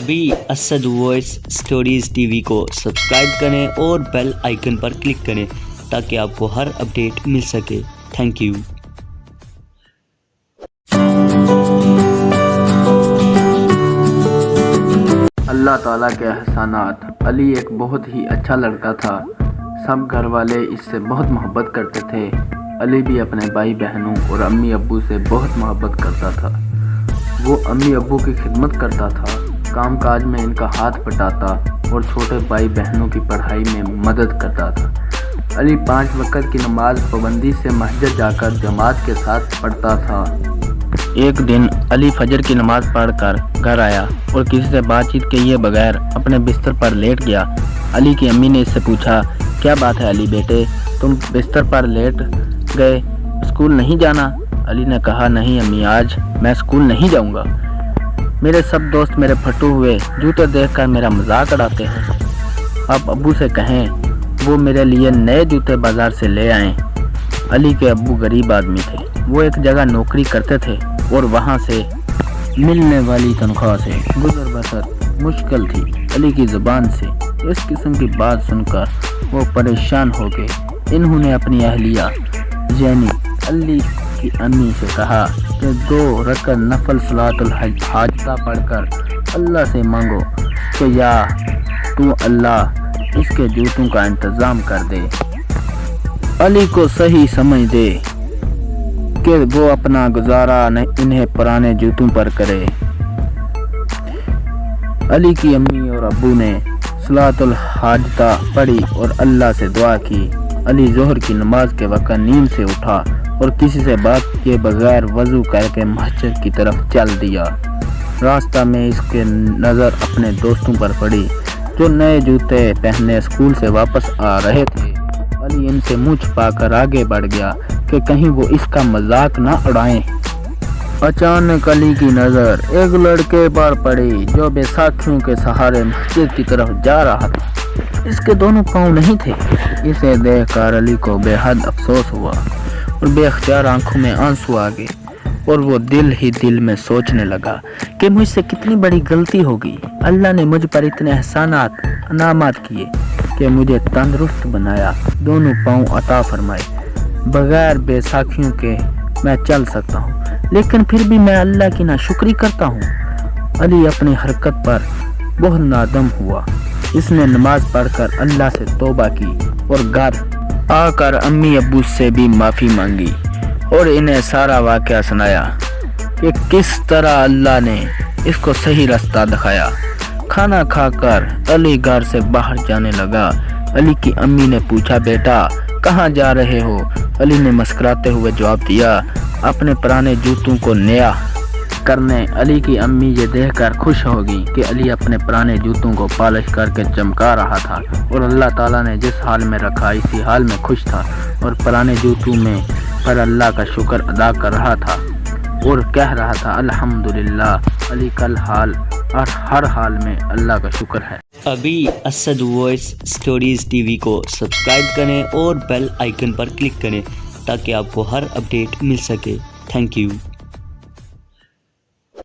अभी Asad voice stories TV को subscribe करें और बेल आइकन पर क्लिक करें ताकि आपको हर अपडेट मिल सके। Thank you. अल्लाह ताला के एहसानात। अली एक बहुत ही अच्छा लड़का था। सब घर वाले इससे बहुत मोहब्बत करते थे। अली भी अपने भाई बहनों और अम्मी अब्बू से बहुत मोहब्बत करता था। वो अम्मी अब्बू की खिदमत करता था, काम काज में इनका हाथ बटाता और छोटे भाई बहनों की पढ़ाई में मदद करता था। अली 5 वक्त की नमाज पाबंदी से मस्जिद जाकर जमात के साथ पढ़ता था। एक दिन अली फजर की नमाज पढ़कर घर आया और किसी से बातचीत किए बगैर अपने बिस्तर पर लेट गया। अली की अम्मी ने इससे पूछा, क्या बात है अली बेटे, तुम बिस्तर पर लेट गए, स्कूल नहीं जाना? अली ने कहा, नहीं अम्मी, आज मैं स्कूल नहीं जाऊंगा। मेरे सब दोस्त मेरे फटे हुए जूते देखकर मेरा मजाक उड़ाते हैं। अब अब्बू से कहें वो मेरे लिए नए जूते बाजार से ले आएं। अली के अब्बू गरीब आदमी थे। वो एक जगह नौकरी करते थे और वहां से मिलने वाली तनख्वाह से गुजर बसर मुश्किल थी। अली की ज़ुबान से इस किस्म की बात सुनकर वो परेशान हो गए। इन्होंने अपनी अहलिया यानी अली की अम्मी से कहा कि 2 रकअत नफल सलातुल हाजता पढ़कर अल्लाह से मांगो कि या तू अल्लाह इसके जूतों का इंतज़ाम कर दे। अली को सही समझ दे कि वो अपना गुजारा इन्हें पुराने जूतों पर करे। अली की अम्मी और अब्बू ने सलातुल हाजता पढ़ी और अल्लाह से दुआ की। अली ज़ोहर की नमाज के वक्त नींद से उठा और किसी से बात किए बगैर वज़ू करके मस्जिद की तरफ चल दिया। रास्ता में इसके नज़र अपने दोस्तों पर पड़ी जो नए जूते पहने स्कूल से वापस आ रहे थे। अली इनसे मुँह छुपाकर आगे बढ़ गया कि कहीं वो इसका मजाक ना उड़ाएं। अचानक अली की नज़र एक लड़के पर पड़ी जो बैसाखियों के सहारे मस्जिद की तरफ जा रहा था। इसके दोनों पाँव नहीं थे। इसे देखकर अली को बेहद अफसोस हुआ और बेख्तियार आंखों में आंसू आ गए और वो दिल ही दिल में सोचने लगा कि मुझसे कितनी बड़ी गलती होगी। अल्लाह ने मुझ पर इतने एहसानात अनामात किए कि मुझे तंदुरुस्त बनाया, दोनों पाँव अता फरमाए, बगैर बैसाखियों के मैं चल सकता हूँ, लेकिन फिर भी मैं अल्लाह की नाशुक्री करता हूँ। अली अपनी हरकत पर बहुत नादम हुआ। इसने नमाज पढ़कर अल्लाह से तौबा की और घर आकर अम्मी अब्बू से भी माफ़ी मांगी और इन्हें सारा वाक़या सुनाया कि किस तरह अल्लाह ने इसको सही रास्ता दिखाया। खाना खाकर अली घर से बाहर जाने लगा। अली की अम्मी ने पूछा, बेटा कहाँ जा रहे हो? अली ने मुस्कुराते हुए जवाब दिया, अपने पुराने जूतों को नया करने। अली की अम्मी ये देखकर खुश होगी कि अली अपने पुराने जूतों को पॉलिश करके चमका रहा था और अल्लाह ताला ने जिस हाल में रखा इसी हाल में खुश था और पुराने जूतों में पर अल्लाह का शुक्र अदा कर रहा था और कह रहा था, अल्हम्दुलिल्लाह, अली कल हाल और हर हाल में अल्लाह का शुक्र है। अभी असद वॉइस स्टोरीज टीवी को सब्सक्राइब करें और बेल आइकन पर क्लिक करें ताकि आपको हर अपडेट मिल सके। Thank you.